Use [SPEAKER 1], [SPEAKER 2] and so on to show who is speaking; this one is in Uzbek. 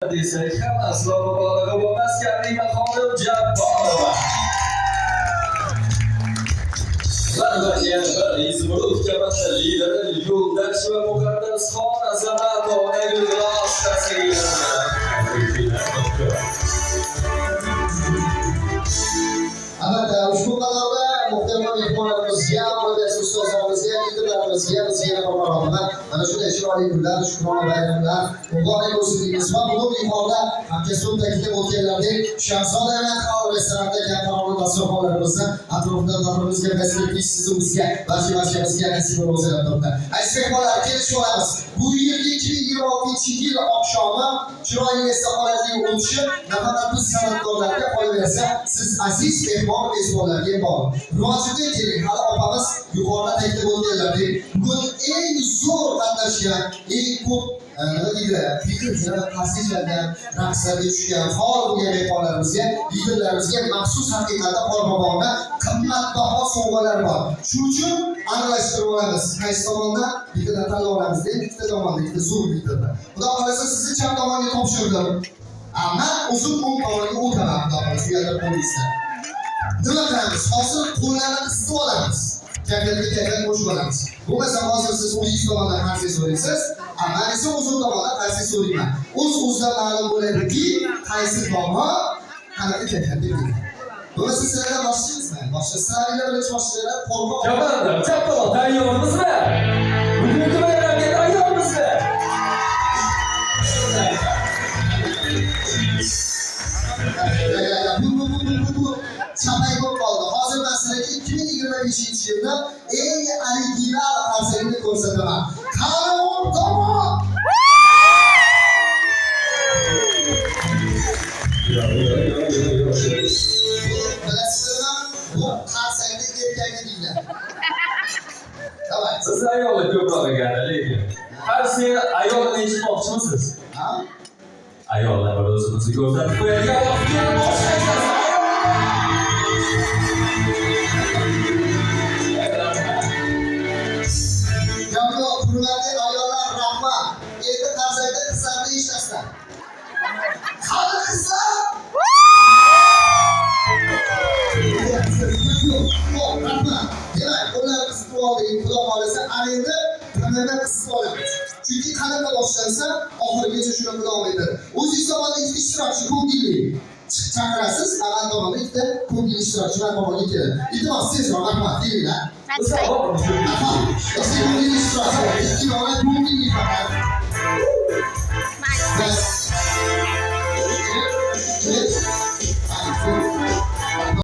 [SPEAKER 1] desak ham aslo mubolag'a bo'lmas kabi maqomi Jabborova. Izmirov kamatda lideri Yo'ldosh va Muqaddasxon Azamatova Gulroz
[SPEAKER 2] Albatta, ushbu kanalda muhtaram mehmonlarimizga, muhabbet ustozlarimizga, yetimlarimizga bizga marhamat. Mana shunday chiroyli kunlar, shukrona bayramlar muborak bo'lsin deymiz va bugun yuqorida hamkasbim ta'kidlab o'tganlaridek Shahzoda Xalq restoranda kattaroq dasturxonlarimizni atrofida davrimizga fasilitli sizimizga barchamizga nasib bo'lsin albatta. Aziz mehmonlar, kelishib olamiz. Bu yilgi 2026-yil oqshomi chiroyli istiqomatli o'tishi nafaqat biz san'atkorlarga qolaversa, siz aziz mehmon mezbonlarga bog'liq. Rivojiddin keling, hali opamiz yuqorida ta'kidlab o'tganlaridek, bugun eng zo'r qatnashgan, eng ko'p nima deydi, filmlar, qasiydalar, raqslarga tushgan, faol bo'lgan mehmonlarimizga, liderlarimizga maxsus haqiqatda qorbobonda qimmatbaho sovg'alar bor. Shuning uchun aralashtirib olamiz. Qaysi tomondan bittadan tanlab olamiz, ikkita tomonda, ikkita zo'r bittadan. Xudo xolasa sizni chap tomonga topshirdim. Amma uzun o'ng tomonga o'taman, xudo xolasa u yerda bo'lsa. Nima qilamiz? Hozir qo'llarni qisib olamiz. Kayfiyatga qo'shib olamiz. Bo'lmasa hozir siz o'zingiz tomondan qarshi so'raysiz, amma esa o'zim tomondan qarshi so'rayman. O'z-o'zidan ma'lum bo'ladiki, qaysi tomon qanaqa kayfiyatda bo'ladi. Bo'lmasa sizlar boshlayapsizmi? Boshqa sizlarga birinchi boshlaylar, qo'rqoq.
[SPEAKER 1] Javob, chap tomon tayyormizmi? Bugungi bayramga tayyormizmi?
[SPEAKER 2] Chapay bo'lib qoldi. Hozir men sizlarga 2025-yilda eng original qarsakni ko'rsataman. Qani tomon. Bilasizmi? Bu qarsakni erkagi deydi. Davay.
[SPEAKER 1] Siz ayollar ko'proq ekan, lekin har siz ayollarni eshitmoqchimisiz?
[SPEAKER 2] Ha?
[SPEAKER 1] Ayollar bir o'zimizni ko'rsatib qo'yadigan vaqtga boshlaymiz.
[SPEAKER 2] Hurmatli ayollar, rahmat. Endi qarsakda qizlarni eshitasizlar. Qani qizlar? Rahmat. Demak, ular qisib oldik, xudo xolasa, ana endi qanday qisib olamiz. Chunki qanaqa boshlansa, oxirigacha shunaqa davom etadi. O'zingiz tomonda ikkita ishtirokchi ko'ngilli chaqirasiz, amal tomonda ikkita ko'ngilli ishtirokchi tomonga keladi. Iltimos, tezroq rahmat, kelinglar.
[SPEAKER 1] Biz hop.
[SPEAKER 2] Ko'ngilli ishtirokchi, ikki tomonda ko'ngilli faqat.